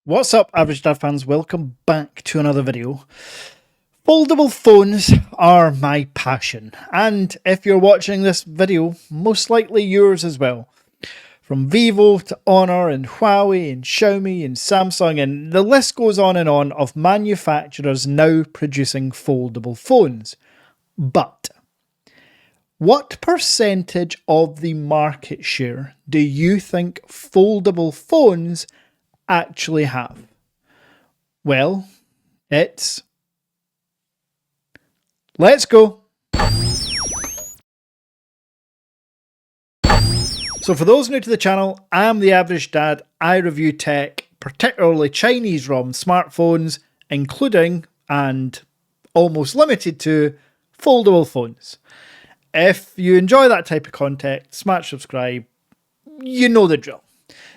What's up, Average Dad fans? Welcome back to another video. Foldable phones are my passion, and if you're watching this video, most likely yours as well. From Vivo to Honor and Huawei and Xiaomi and Samsung, and the list goes on and on of manufacturers now producing foldable phones. But what percentage of the market share do you think foldable phones actually have? Well, it's... Let's go! So for those new to the channel, I'm the Average Dad. I review tech, particularly Chinese ROM smartphones, including, and almost limited to, foldable phones. If you enjoy that type of content, smash subscribe, you know the drill.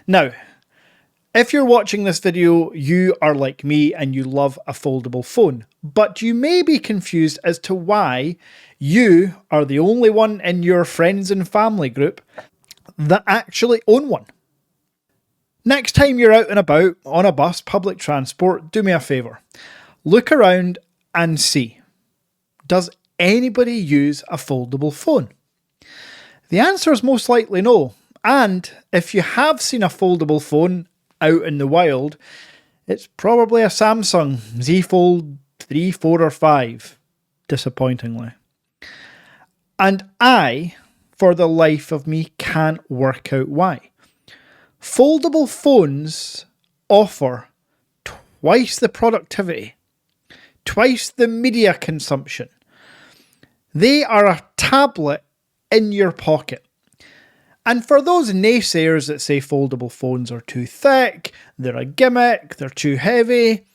Now, if you're watching this video, you are like me and you love a foldable phone, but you may be confused as to why you are the only one in your friends and family group that actually own one. Next time you're out and about on a bus, public transport, do me a favour. Look around and see, does anybody use a foldable phone? The answer is most likely no, and if you have seen a foldable phone out in the wild, it's probably a Samsung Z Fold 3, 4 or 5, disappointingly. And I, for the life of me, can't work out why. Foldable phones offer twice the productivity, twice the media consumption. They are a tablet in your pocket. And for those naysayers that say foldable phones are too thick, they're a gimmick, they're too heavy,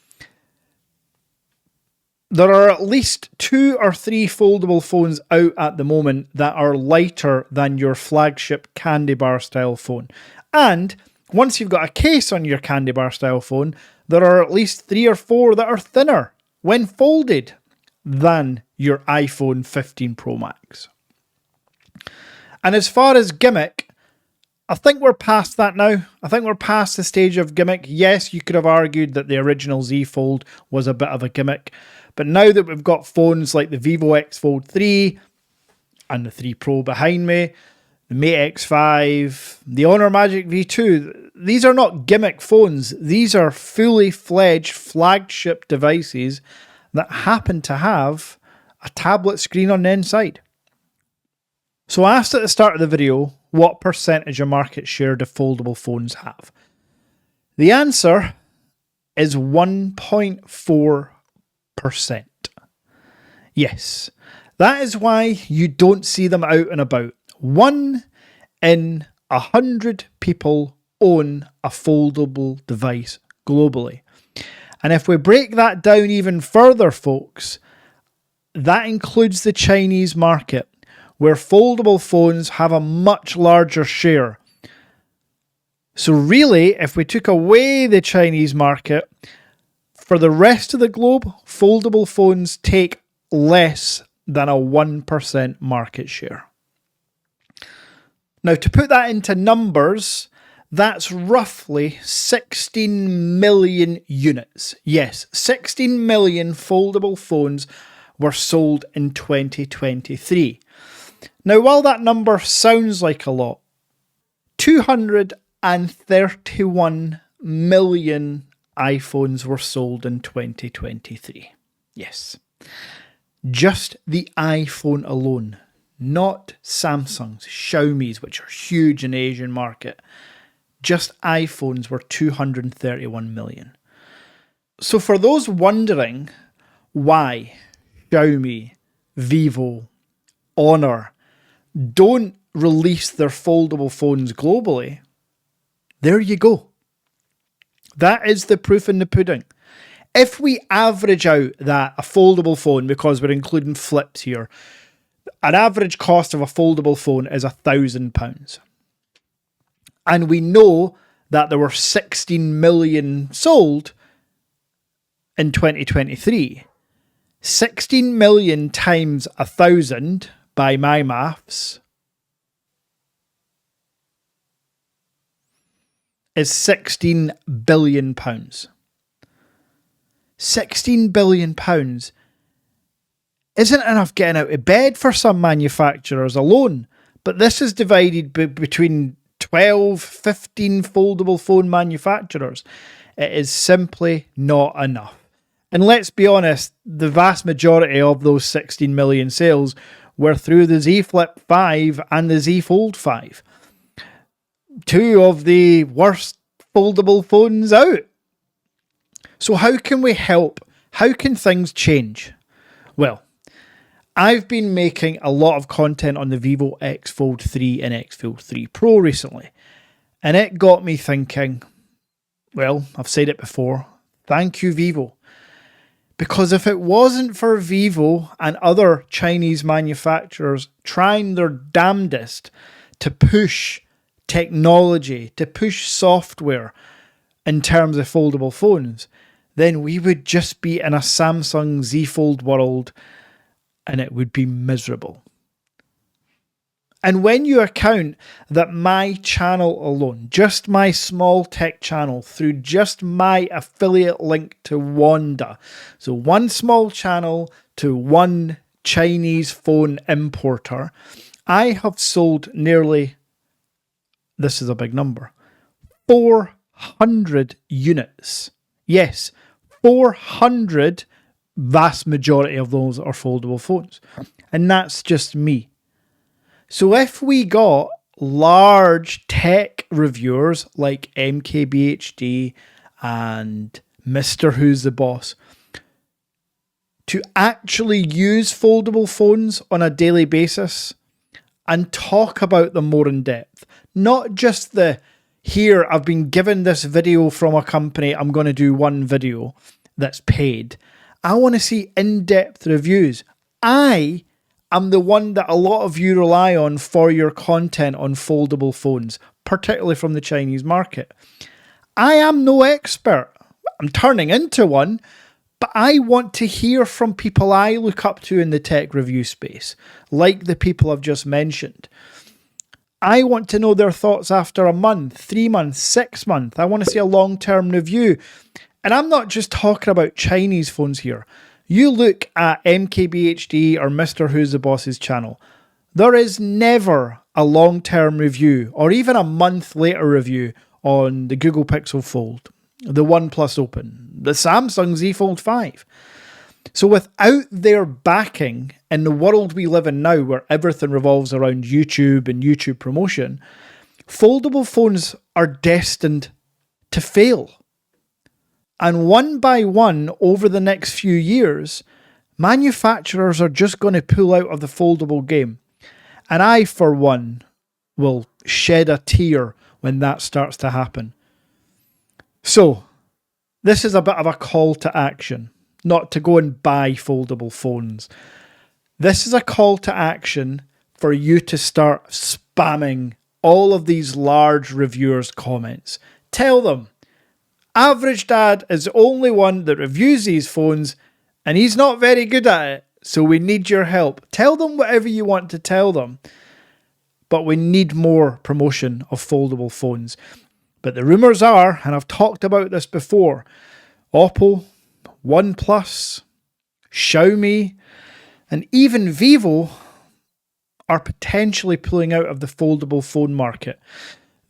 there are at least 2 or 3 foldable phones out at the moment that are lighter than your flagship candy bar style phone. And once you've got a case on your candy bar style phone, there are at least 3 or 4 that are thinner when folded than your iPhone 15 Pro Max. And as far as gimmick, I think we're past that now. I think we're past the stage of gimmick. Yes, you could have argued that the original Z Fold was a bit of a gimmick, but now that we've got phones like the Vivo X Fold 3 and the 3 Pro behind me, the Mate X5, the Honor Magic V2, these are not gimmick phones. These are fully fledged flagship devices that happen to have a tablet screen on the inside. So I asked at the start of the video, what percentage of market share do foldable phones have? The answer is 1.4%. Yes, that is why you don't see them out and about. 1 in 100 people own a foldable device globally. And if we break that down even further, folks, that includes the Chinese market, where foldable phones have a much larger share. So really, if we took away the Chinese market, for the rest of the globe, foldable phones take less than a 1% market share. Now, to put that into numbers, that's roughly 16 million units. Yes, 16 million foldable phones were sold in 2023. Now, while that number sounds like a lot, 231 million iPhones were sold in 2023. Yes, just the iPhone alone, not Samsung's, Xiaomi's, which are huge in the Asian market. Just iPhones were 231 million. So for those wondering why Xiaomi, Vivo, Honor don't release their foldable phones globally, there you go. That is the proof in the pudding. If we average out that a foldable phone, because we're including flips here, an average cost of a foldable phone is £1,000. And we know that there were 16 million sold in 2023. 16 million times 1,000, by my maths, is £16 billion. £16 billion isn't enough getting out of bed for some manufacturers alone, but this is divided between 12, 15 foldable phone manufacturers. It is simply not enough. And let's be honest, the vast majority of those 16 million sales were through the Z Flip 5 and the Z Fold 5. Two of the worst foldable phones out. So how can we help? How can things change? Well, I've been making a lot of content on the Vivo X Fold 3 and X Fold 3 Pro recently. And it got me thinking, well, I've said it before, thank you Vivo. Because if it wasn't for Vivo and other Chinese manufacturers trying their damnedest to push technology, to push software in terms of foldable phones, then we would just be in a Samsung Z Fold world and it would be miserable. And when you account that my channel alone, just my small tech channel, through just my affiliate link to WONDA, so one small channel to one Chinese phone importer, I have sold nearly, this is a big number, 400 units. Yes, 400, vast majority of those are foldable phones. And that's just me. So if we got large tech reviewers like MKBHD and Mr. Who's the Boss to actually use foldable phones on a daily basis and talk about them more in depth, not just the, here, I've been given this video from a company, I'm going to do one video that's paid. I want to see in-depth reviews. I'm the one that a lot of you rely on for your content on foldable phones, particularly from the Chinese market. I am no expert. I'm turning into one, but I want to hear from people I look up to in the tech review space, like the people I've just mentioned. I want to know their thoughts after a month, 3 months, 6 months. I want to see a long-term review. And I'm not just talking about Chinese phones here. You look at MKBHD or Mr. Who's the Boss's channel. There is never a long-term review or even a month later review on the Google Pixel Fold, the OnePlus Open, the Samsung Z Fold 5. So without their backing in the world we live in now where everything revolves around YouTube and YouTube promotion, foldable phones are destined to fail. And one by one, over the next few years, manufacturers are just going to pull out of the foldable game. And I, for one, will shed a tear when that starts to happen. So, this is a bit of a call to action, not to go and buy foldable phones. This is a call to action for you to start spamming all of these large reviewers' comments. Tell them, Average Dad is the only one that reviews these phones and he's not very good at it, so we need your help. Tell them whatever you want to tell them, but we need more promotion of foldable phones. But the rumours are, and I've talked about this before, Oppo, OnePlus, Xiaomi, and even Vivo are potentially pulling out of the foldable phone market.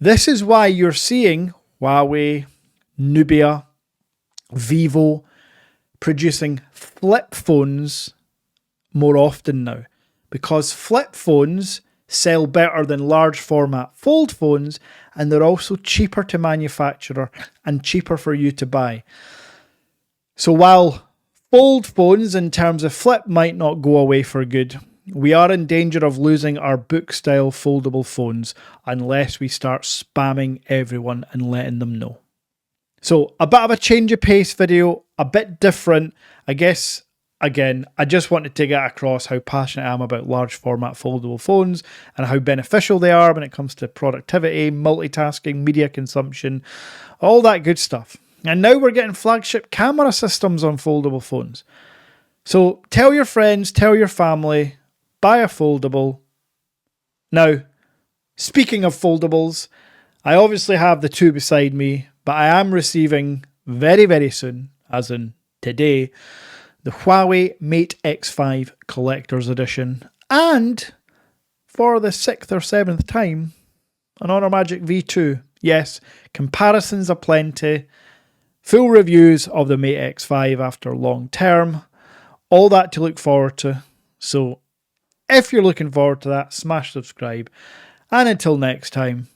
This is why you're seeing Huawei, Nubia, Vivo producing flip phones more often now, because flip phones sell better than large format fold phones, and they're also cheaper to manufacture and cheaper for you to buy. So while fold phones in terms of flip might not go away for good, we are in danger of losing our book style foldable phones unless we start spamming everyone and letting them know. So a bit of a change of pace video, a bit different. I guess, again, I just wanted to get across how passionate I am about large format foldable phones and how beneficial they are when it comes to productivity, multitasking, media consumption, all that good stuff. And now we're getting flagship camera systems on foldable phones. So tell your friends, tell your family, buy a foldable. Now, speaking of foldables, I obviously have the two beside me, but I am receiving very, very soon, as in today, the Huawei Mate X5 Collector's Edition, and for the 6th or 7th time, an Honor Magic V2. Yes, comparisons aplenty, full reviews of the Mate X5 after long term, all that to look forward to. So if you're looking forward to that, smash subscribe, and until next time,